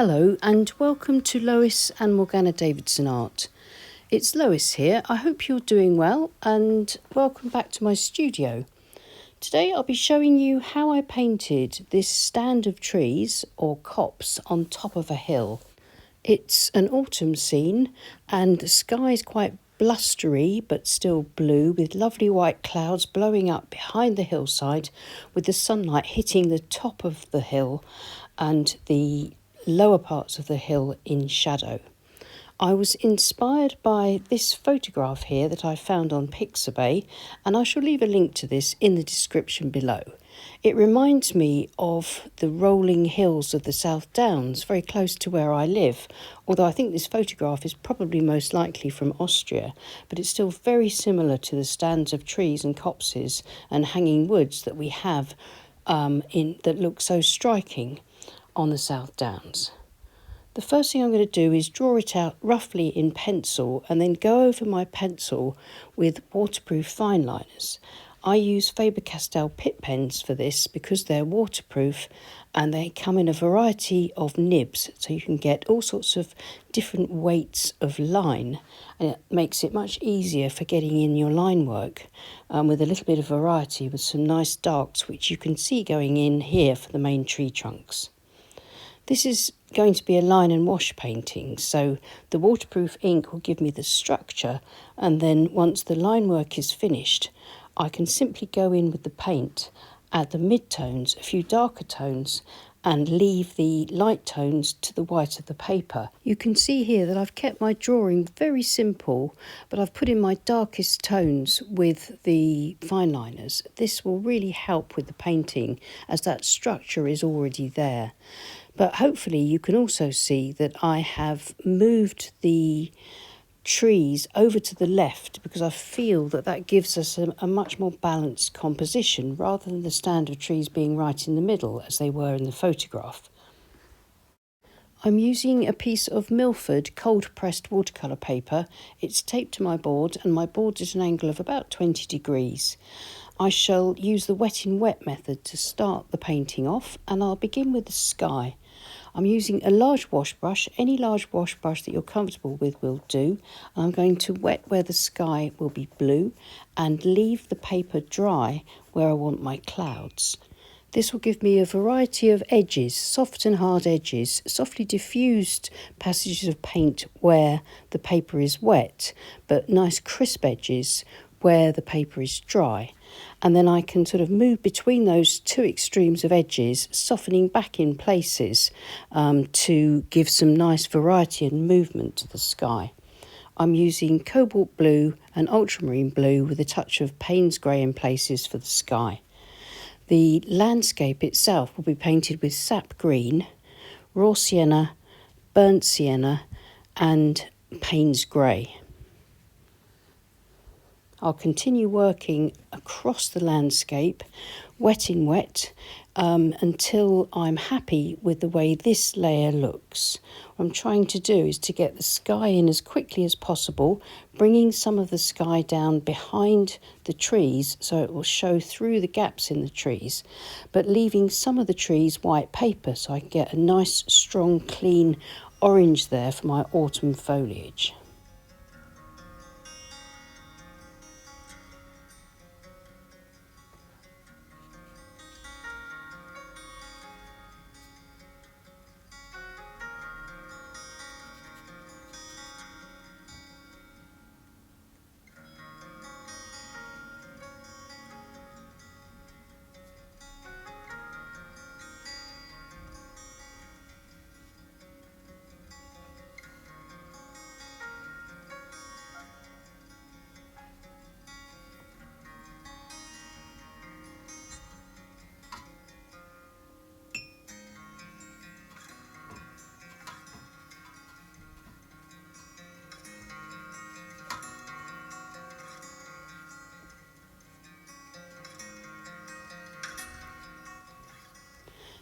Hello and welcome to Lois and Morgana Davidson Art. It's Lois here. I hope you're doing well and welcome back to my studio. Today I'll be showing you how I painted this stand of trees or copse on top of a hill. It's an autumn scene and the sky is quite blustery but still blue with lovely white clouds blowing up behind the hillside with the sunlight hitting the top of the hill and the lower parts of the hill in shadow. I was inspired by this photograph here that I found on Pixabay, and I shall leave a link to this in the description below. It reminds me of the rolling hills of the South Downs, very close to where I live, although I think this photograph is probably most likely from Austria, but it's still very similar to the stands of trees and copses and hanging woods that we have that look so striking on the South Downs. The first thing I'm going to do is draw it out roughly in pencil and then go over my pencil with waterproof fine liners. I use Faber Castell Pitt pens for this because they're waterproof and they come in a variety of nibs, so you can get all sorts of different weights of line, and it makes it much easier for getting in your line work with a little bit of variety with some nice darks which you can see going in here for the main tree trunks. This is going to be a line and wash painting, so the waterproof ink will give me the structure, and then once the line work is finished, I can simply go in with the paint, add the mid-tones, a few darker tones, and leave the light tones to the white of the paper. You can see here that I've kept my drawing very simple, but I've put in my darkest tones with the fine liners. This will really help with the painting as that structure is already there. But hopefully you can also see that I have moved the trees over to the left because I feel that that gives us a much more balanced composition rather than the stand of trees being right in the middle as they were in the photograph. I'm using a piece of Milford cold pressed watercolour paper. It's taped to my board and my board is an angle of about 20 degrees. I shall use the wet in wet method to start the painting off, and I'll begin with the sky. I'm using a large wash brush. Any large wash brush that you're comfortable with will do. I'm going to wet where the sky will be blue and leave the paper dry where I want my clouds. This will give me a variety of edges, soft and hard edges, softly diffused passages of paint where the paper is wet, but nice crisp edges where the paper is dry. And then I can sort of move between those two extremes of edges, softening back in places to give some nice variety and movement to the sky. I'm using Cobalt blue and Ultramarine blue with a touch of Payne's grey in places for the sky. The landscape itself will be painted with sap green, raw sienna, burnt sienna and Payne's grey. I'll continue working across the landscape, wet in wet, until I'm happy with the way this layer looks. What I'm trying to do is to get the sky in as quickly as possible, bringing some of the sky down behind the trees so it will show through the gaps in the trees, but leaving some of the trees white paper so I can get a nice, strong, clean orange there for my autumn foliage.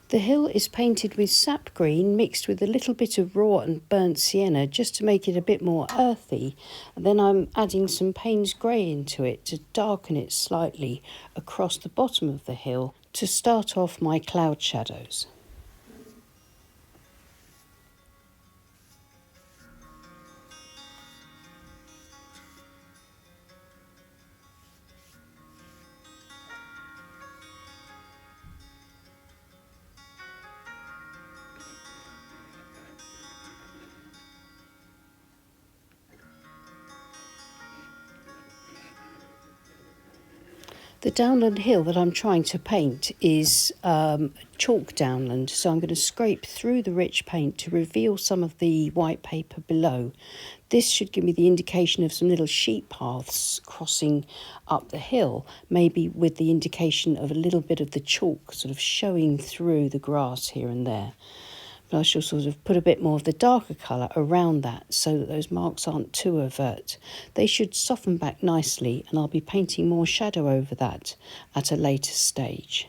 The hill is painted with sap green mixed with a little bit of raw and burnt sienna just to make it a bit more earthy. And then I'm adding some Payne's grey into it to darken it slightly across the bottom of the hill to start off my cloud shadows. The downland hill that I'm trying to paint is chalk downland, so I'm going to scrape through the rich paint to reveal some of the white paper below. This should give me the indication of some little sheep paths crossing up the hill, maybe with the indication of a little bit of the chalk sort of showing through the grass here and there. But I shall sort of put a bit more of the darker colour around that so that those marks aren't too overt. They should soften back nicely, and I'll be painting more shadow over that at a later stage.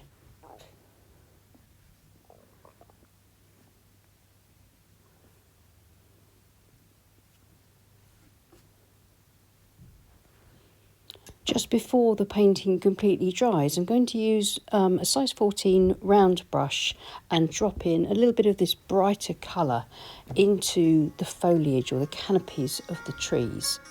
Just before the painting completely dries, I'm going to use a size 14 round brush and drop in a little bit of this brighter colour into the foliage or the canopies of the trees.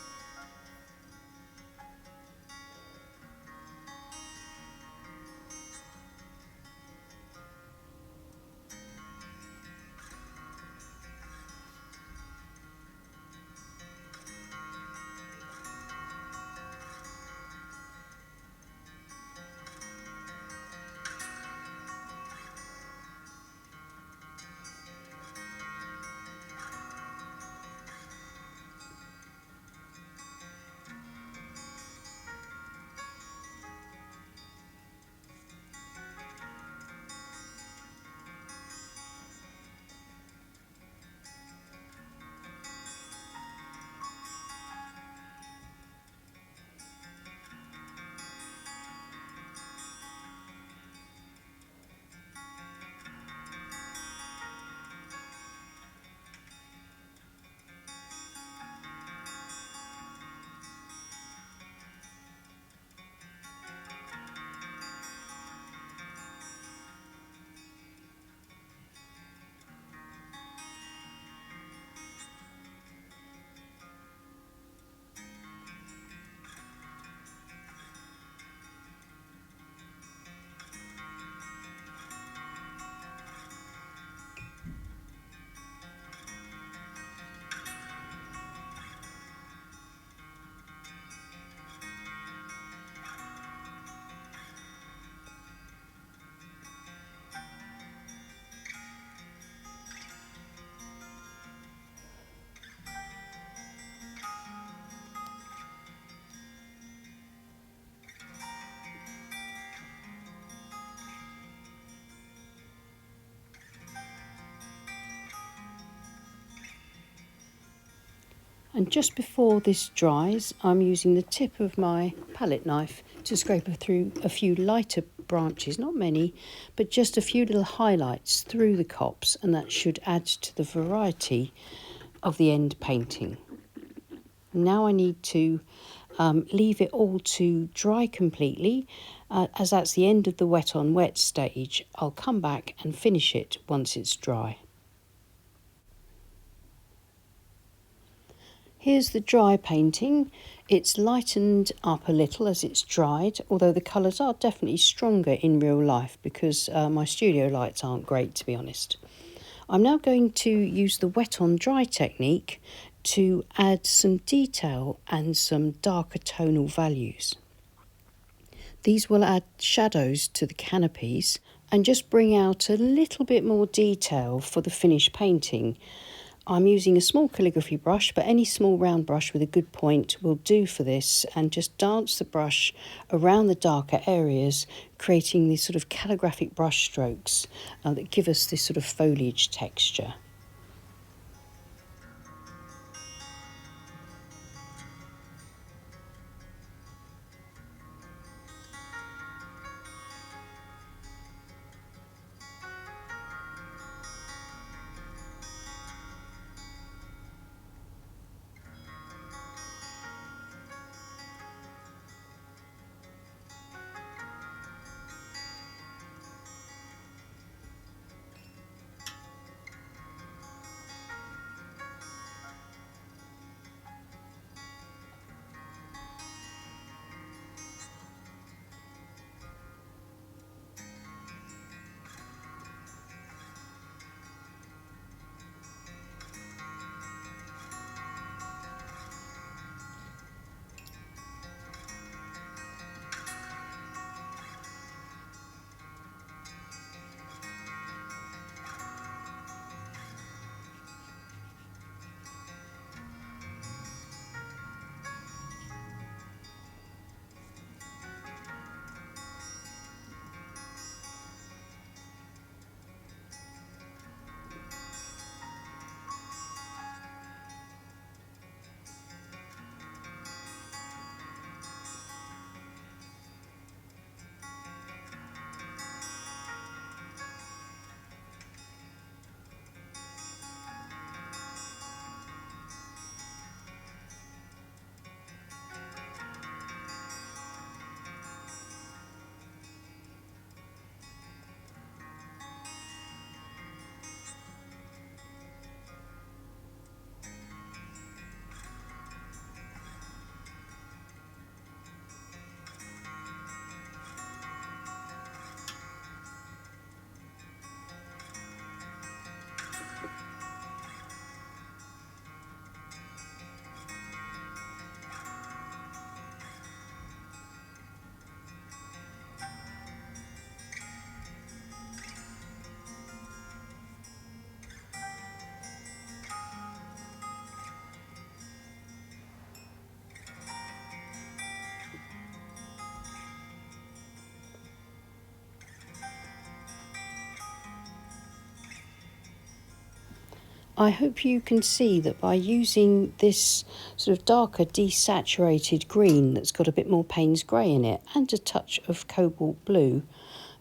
And just before this dries, I'm using the tip of my palette knife to scrape through a few lighter branches, not many, but just a few little highlights through the copse, and that should add to the variety of the end painting. Now I need to leave it all to dry completely, as that's the end of the wet on wet stage. I'll come back and finish it once it's dry. Here's the dry painting. It's lightened up a little as it's dried, although the colours are definitely stronger in real life because my studio lights aren't great, to be honest. I'm now going to use the wet on dry technique to add some detail and some darker tonal values. These will add shadows to the canopies and just bring out a little bit more detail for the finished painting. I'm using a small calligraphy brush, but any small round brush with a good point will do for this, and just dance the brush around the darker areas, creating these sort of calligraphic brush strokes that give us this sort of foliage texture. I hope you can see that by using this sort of darker desaturated green that's got a bit more Payne's grey in it and a touch of cobalt blue,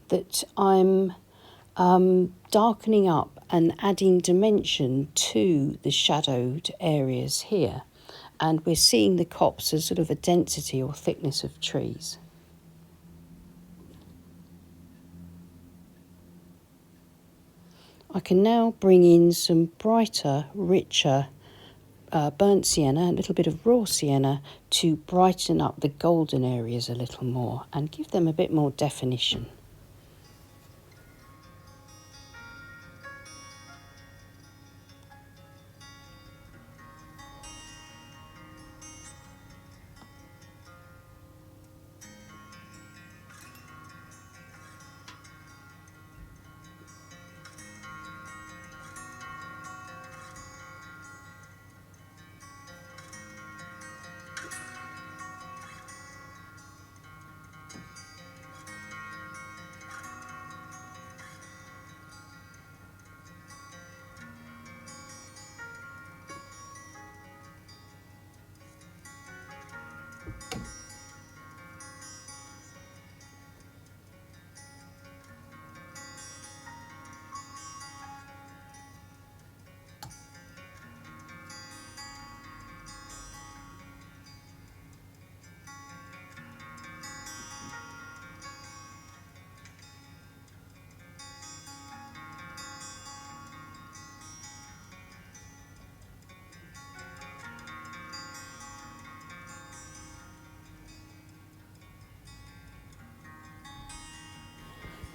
that I'm darkening up and adding dimension to the shadowed areas here. And we're seeing the copse as sort of a density or thickness of trees. I can now bring in some brighter, richer burnt sienna, a little bit of raw sienna, to brighten up the golden areas a little more and give them a bit more definition.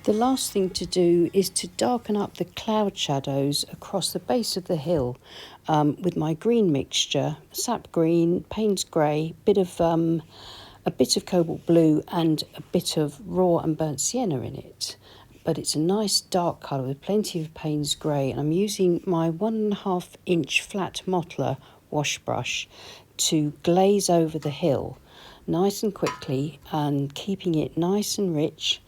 The last thing to do is to darken up the cloud shadows across the base of the hill with my green mixture, sap green, Payne's grey, a bit of cobalt blue and a bit of raw and burnt sienna in it. But it's a nice dark colour with plenty of Payne's grey, and I'm using my 1.5 inch flat mottler wash brush to glaze over the hill nice and quickly and keeping it nice and rich,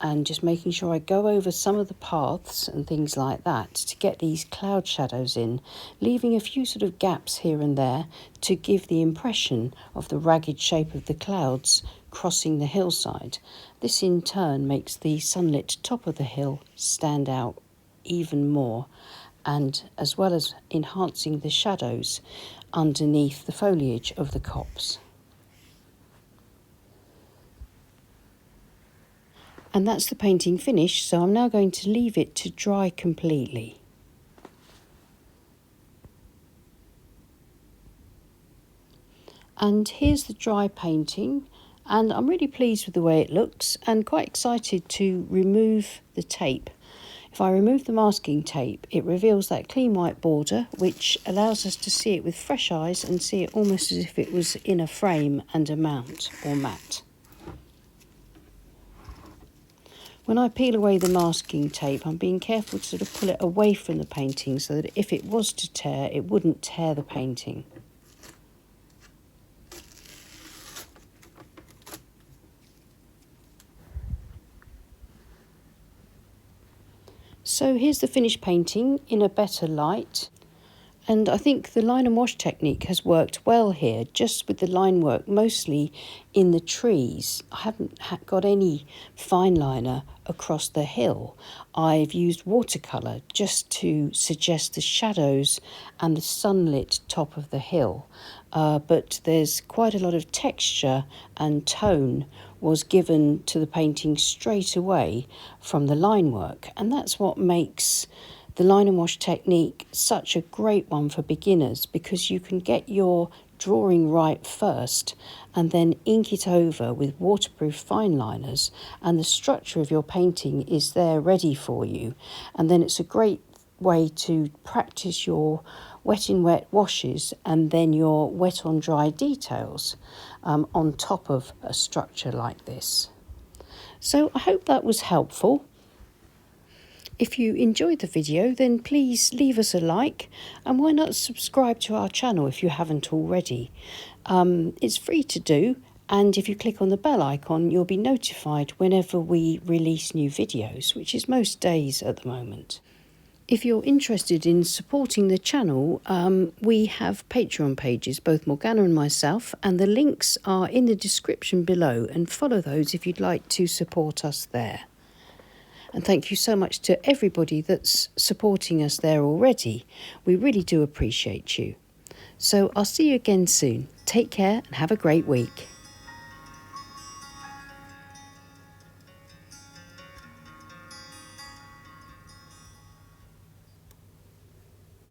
and just making sure I go over some of the paths and things like that to get these cloud shadows in, leaving a few sort of gaps here and there to give the impression of the ragged shape of the clouds crossing the hillside. This in turn makes the sunlit top of the hill stand out even more, and as well as enhancing the shadows underneath the foliage of the copse. And that's the painting finished, so I'm now going to leave it to dry completely. And here's the dry painting, and I'm really pleased with the way it looks and quite excited to remove the tape. If I remove the masking tape, it reveals that clean white border, which allows us to see it with fresh eyes and see it almost as if it was in a frame and a mount or mat. When I peel away the masking tape, I'm being careful to sort of pull it away from the painting so that if it was to tear, it wouldn't tear the painting. So here's the finished painting in a better light. And I think the line and wash technique has worked well here, just with the line work mostly in the trees. I haven't got any fine liner across the hill. I've used watercolour just to suggest the shadows and the sunlit top of the hill. But there's quite a lot of texture and tone was given to the painting straight away from the line work. And that's what makes the line and wash technique such a great one for beginners, because you can get your drawing right first and then ink it over with waterproof fine liners, and the structure of your painting is there ready for you. And then it's a great way to practice your wet in wet washes and then your wet on dry details on top of a structure like this. So I hope that was helpful. If you enjoyed the video, then please leave us a like, and why not subscribe to our channel if you haven't already. It's free to do, and if you click on the bell icon, you'll be notified whenever we release new videos, which is most days at the moment. If you're interested in supporting the channel, we have Patreon pages, both Morgana and myself, and the links are in the description below, and follow those if you'd like to support us there. And thank you so much to everybody that's supporting us there already. We really do appreciate you. So I'll see you again soon. Take care and have a great week.